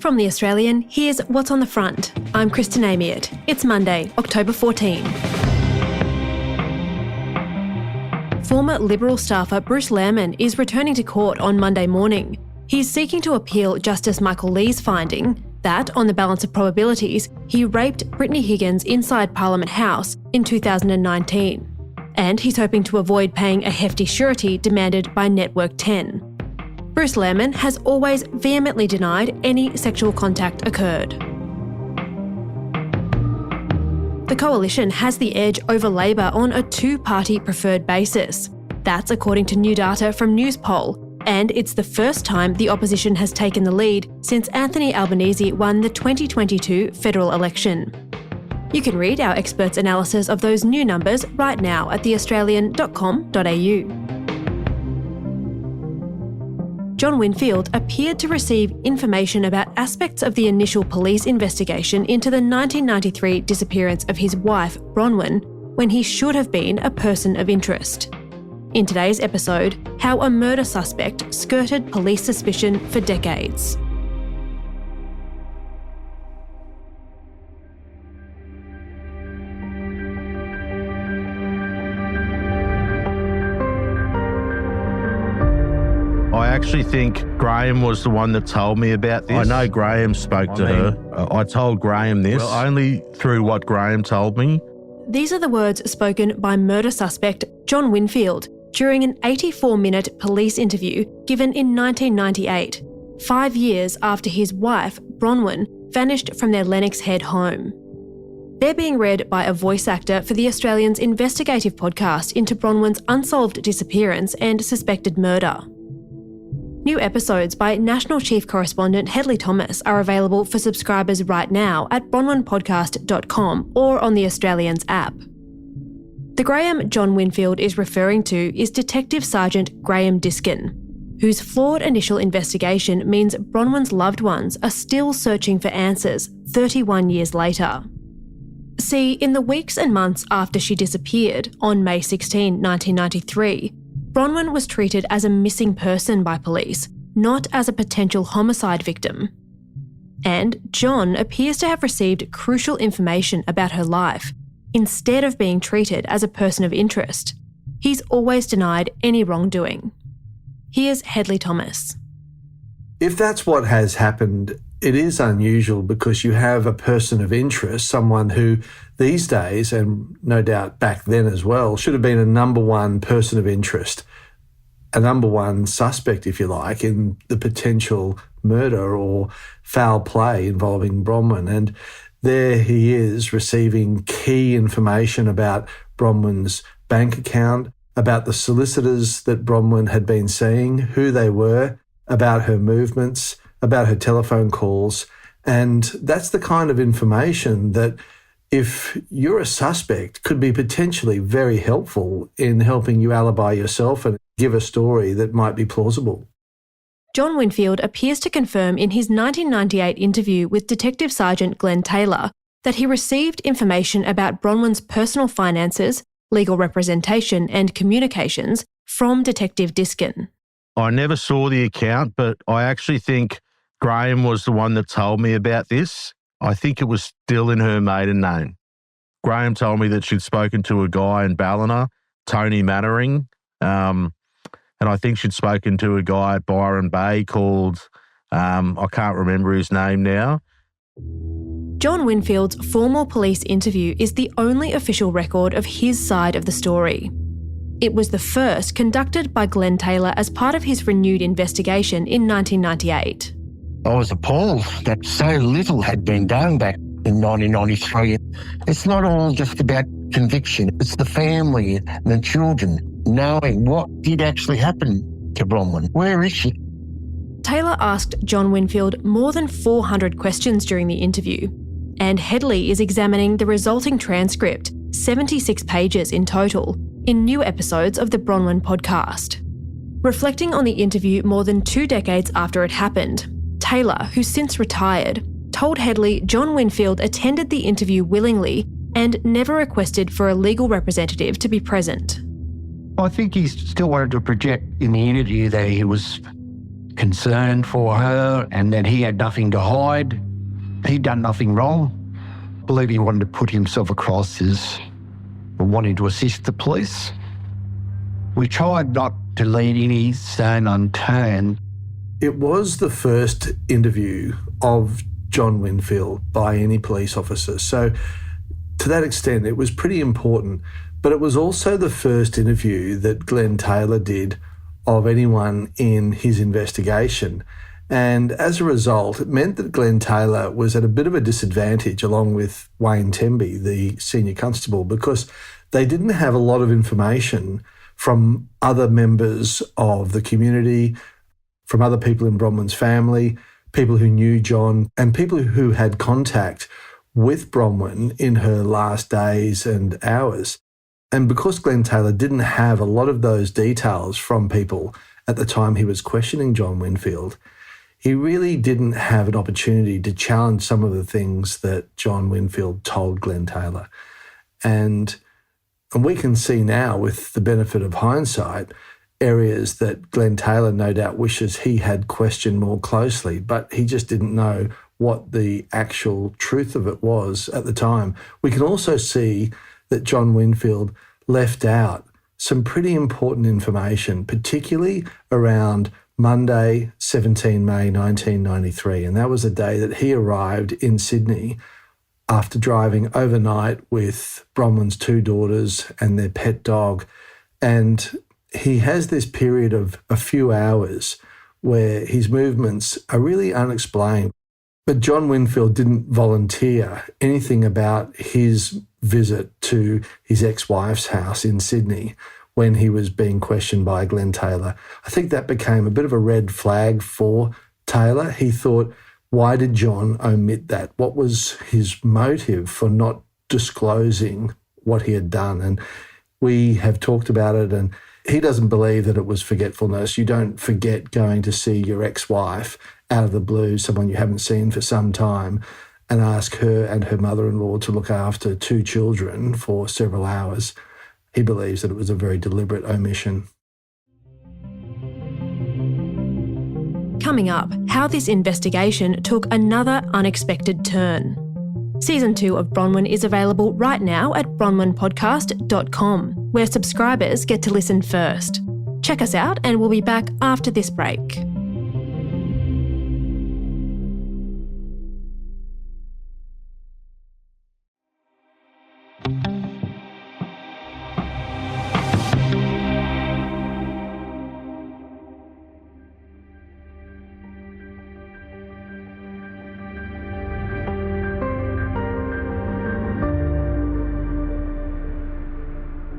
From The Australian, here's What's on the Front. I'm Kristen Amiot. It's Monday, October 14. Former Liberal staffer Bruce Lehrmann is returning to court on Monday morning. He's seeking to appeal Justice Michael Lee's finding that, on the balance of probabilities, he raped Brittany Higgins inside Parliament House in 2019. And he's hoping to avoid paying a hefty surety demanded by Network 10. Bruce Lehrmann has always vehemently denied any sexual contact occurred. The Coalition has the edge over Labor on a two-party preferred basis. That's according to new data from Newspoll, and it's the first time the opposition has taken the lead since Anthony Albanese won the 2022 federal election. You can read our experts' analysis of those new numbers right now at theaustralian.com.au. Jon Winfield appeared to receive information about aspects of the initial police investigation into the 1993 disappearance of his wife, Bronwyn, when he should have been a person of interest. In today's episode, how a murder suspect skirted police suspicion for decades. I actually think Graham was the one that told me about this. I know Graham spoke to her. I told Graham this, only through what Graham told me. These are the words spoken by murder suspect Jon Winfield during an 84-minute police interview given in 1998, 5 years after his wife, Bronwyn, vanished from their Lennox Head home. They're being read by a voice actor for The Australian's investigative podcast into Bronwyn's unsolved disappearance and suspected murder. New episodes by National Chief Correspondent Hedley Thomas are available for subscribers right now at bronwynpodcast.com or on the Australian's app. The Graham Jon Winfield is referring to is Detective Sergeant Graham Diskin, whose flawed initial investigation means Bronwyn's loved ones are still searching for answers 31 years later. See, in the weeks and months after she disappeared, on May 16, 1993, Bronwyn was treated as a missing person by police, not as a potential homicide victim. And Jon appears to have received crucial information about her life, instead of being treated as a person of interest. He's always denied any wrongdoing. Here's Hedley Thomas. If that's what has happened, it is unusual because you have a person of interest, someone who these days, and no doubt back then as well, should have been a number one person of interest, a number one suspect, if you like, in the potential murder or foul play involving Bronwyn. And there he is receiving key information about Bronwyn's bank account, about the solicitors that Bronwyn had been seeing, who they were, about her movements, about her telephone calls. And that's the kind of information that, if you're a suspect, could be potentially very helpful in helping you alibi yourself and give a story that might be plausible. Jon Winfield appears to confirm in his 1998 interview with Detective Sergeant Glenn Taylor that he received information about Bronwyn's personal finances, legal representation and communications from Detective Diskin. I never saw the account, but I actually think Graham was the one that told me about this. I think it was still in her maiden name. Graham told me that she'd spoken to a guy in Ballina, Tony Mannering, and I think she'd spoken to a guy at Byron Bay called, I can't remember his name now. Jon Winfield's formal police interview is the only official record of his side of the story. It was the first conducted by Glenn Taylor as part of his renewed investigation in 1998. I was appalled that so little had been done back in 1993. It's not all just about conviction. It's the family and the children knowing what did actually happen to Bronwyn. Where is she? Taylor asked Jon Winfield more than 400 questions during the interview, and Hedley is examining the resulting transcript, 76 pages in total, in new episodes of the Bronwyn podcast. Reflecting on the interview more than 2 decades after it happened, Taylor, who's since retired, told Hedley Jon Winfield attended the interview willingly and never requested for a legal representative to be present. I think he still wanted to project in the interview that he concern for her and that he had nothing to hide. He'd done nothing wrong. I believe he wanted to put himself across as wanting to assist the police. We tried not to leave any stone unturned. It was the first interview of Jon Winfield by any police officer. So to that extent, it was pretty important. But it was also the first interview that Glenn Taylor did of anyone in his investigation. And as a result, it meant that Glenn Taylor was at a bit of a disadvantage along with Wayne Temby, the senior constable, because they didn't have a lot of information from other members of the community, from other people in Bronwyn's family, people who knew Jon, and people who had contact with Bronwyn in her last days and hours. And because Glenn Taylor didn't have a lot of those details from people at the time he was questioning Jon Winfield, he really didn't have an opportunity to challenge some of the things that Jon Winfield told Glenn Taylor. And we can see now, with the benefit of hindsight, areas that Glenn Taylor no doubt wishes he had questioned more closely, but he just didn't know what the actual truth of it was at the time. We can also see that Jon Winfield left out some pretty important information, particularly around Monday, 17 May 1993. And that was a day that he arrived in Sydney after driving overnight with Bronwyn's two daughters and their pet dog. And he has this period of a few hours where his movements are really unexplained. But Jon Winfield didn't volunteer anything about his visit to his ex-wife's house in Sydney when he was being questioned by Glenn Taylor. I think that became a bit of a red flag for Taylor. He thought, why did Jon omit that? What was his motive for not disclosing what he had done? And we have talked about it, and he doesn't believe that it was forgetfulness. You don't forget going to see your ex-wife out of the blue, someone you haven't seen for some time, and ask her and her mother-in-law to look after two children for several hours. He believes that it was a very deliberate omission. Coming up, how this investigation took another unexpected turn. Season 2 of Bronwyn is available right now at bronwynpodcast.com, where subscribers get to listen first. Check us out, and we'll be back after this break.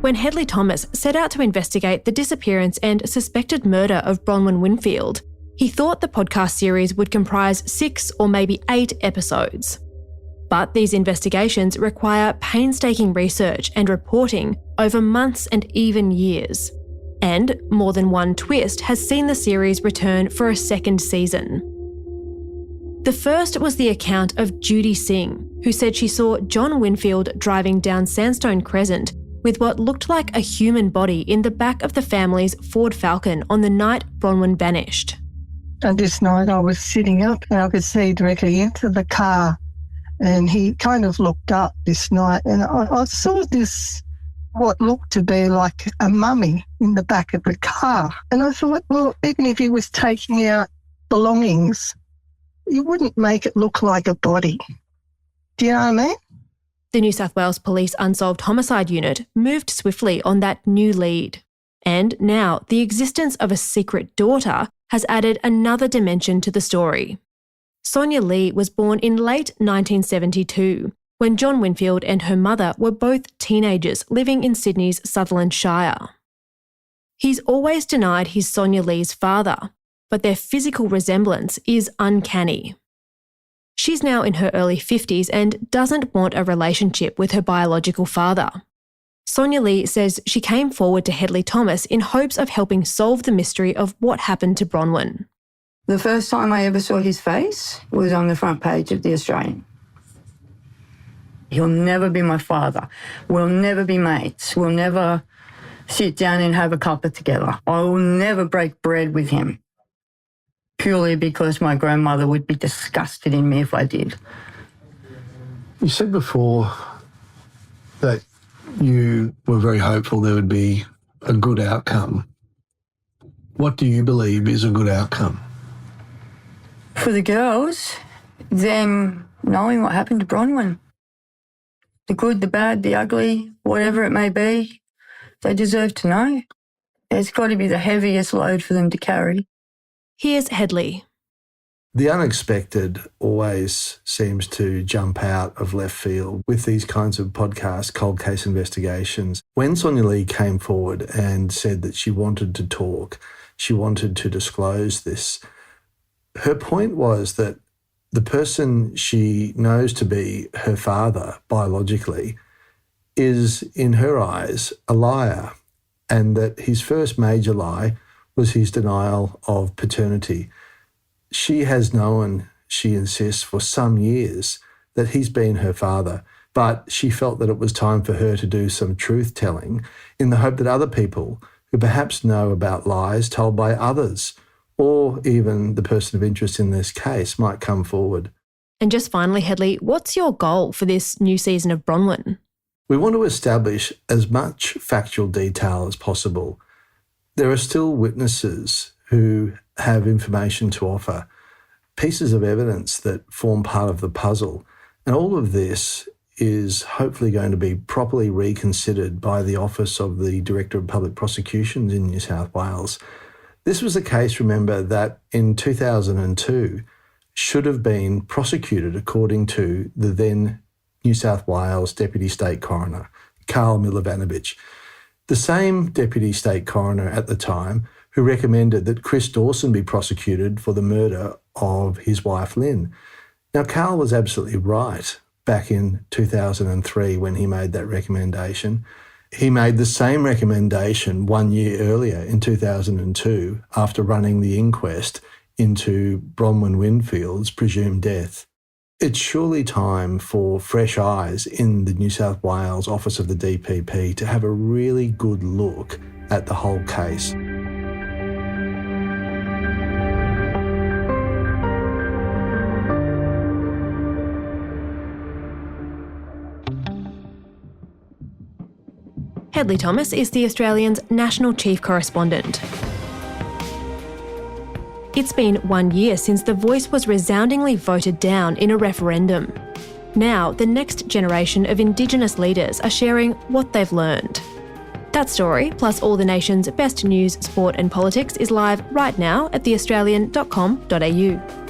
When Hedley Thomas set out to investigate the disappearance and suspected murder of Bronwyn Winfield, he thought the podcast series would comprise 6 or maybe 8 episodes. But these investigations require painstaking research and reporting over months and even years. And more than one twist has seen the series return for a second season. The first was the account of Judy Singh, who said she saw Jon Winfield driving down Sandstone Crescent with what looked like a human body in the back of the family's Ford Falcon on the night Bronwyn vanished. And this night I was sitting up and I could see directly into the car, and he kind of looked up this night, and I saw this, what looked to be like a mummy in the back of the car. And I thought, well, even if he was taking out belongings, you wouldn't make it look like a body. Do you know what I mean? The New South Wales Police Unsolved Homicide Unit moved swiftly on that new lead. And now the existence of a secret daughter has added another dimension to the story. Sonia Lee was born in late 1972, when Jon Winfield and her mother were both teenagers living in Sydney's Sutherland Shire. He's always denied he's Sonia Lee's father, but their physical resemblance is uncanny. She's now in her early 50s and doesn't want a relationship with her biological father. Sonia Lee says she came forward to Hedley Thomas in hopes of helping solve the mystery of what happened to Bronwyn. The first time I ever saw his face was on the front page of The Australian. He'll never be my father. We'll never be mates. We'll never sit down and have a cuppa together. I will never break bread with him. purely because my grandmother would be disgusted in me if I did. You said before that you were very hopeful there would be a good outcome. What do you believe is a good outcome? For the girls, them knowing what happened to Bronwyn. The good, the bad, the ugly, whatever it may be, they deserve to know. It's got to be the heaviest load for them to carry. Here's Headley. The unexpected always seems to jump out of left field with these kinds of podcast cold case investigations. When Sonia Lee came forward and said that she wanted to talk, she wanted to disclose this, her point was that the person she knows to be her father biologically is, in her eyes, a liar, and that his first major lie was his denial of paternity. She has known, she insists, for some years that he's been her father, but she felt that it was time for her to do some truth-telling in the hope that other people who perhaps know about lies told by others, or even the person of interest in this case, might come forward. And just finally, Headley, what's your goal for this new season of Bronwyn? We want to establish as much factual detail as possible. There are still witnesses who have information to offer, pieces of evidence that form part of the puzzle. And all of this is hopefully going to be properly reconsidered by the Office of the Director of Public Prosecutions in New South Wales. This was a case, remember, that in 2002 should have been prosecuted according to the then New South Wales Deputy State Coroner, Karl Milovanovich. The same Deputy State Coroner at the time who recommended that Chris Dawson be prosecuted for the murder of his wife, Lynn. Now, Karl was absolutely right back in 2003 when he made that recommendation. He made the same recommendation 1 year earlier in 2002 after running the inquest into Jon Winfield's presumed death. It's surely time for fresh eyes in the New South Wales Office of the DPP to have a really good look at the whole case. Headley Thomas is the Australian's national chief correspondent. It's been 1 year since The Voice was resoundingly voted down in a referendum. Now, the next generation of Indigenous leaders are sharing what they've learned. That story, plus all the nation's best news, sport and politics, is live right now at theaustralian.com.au.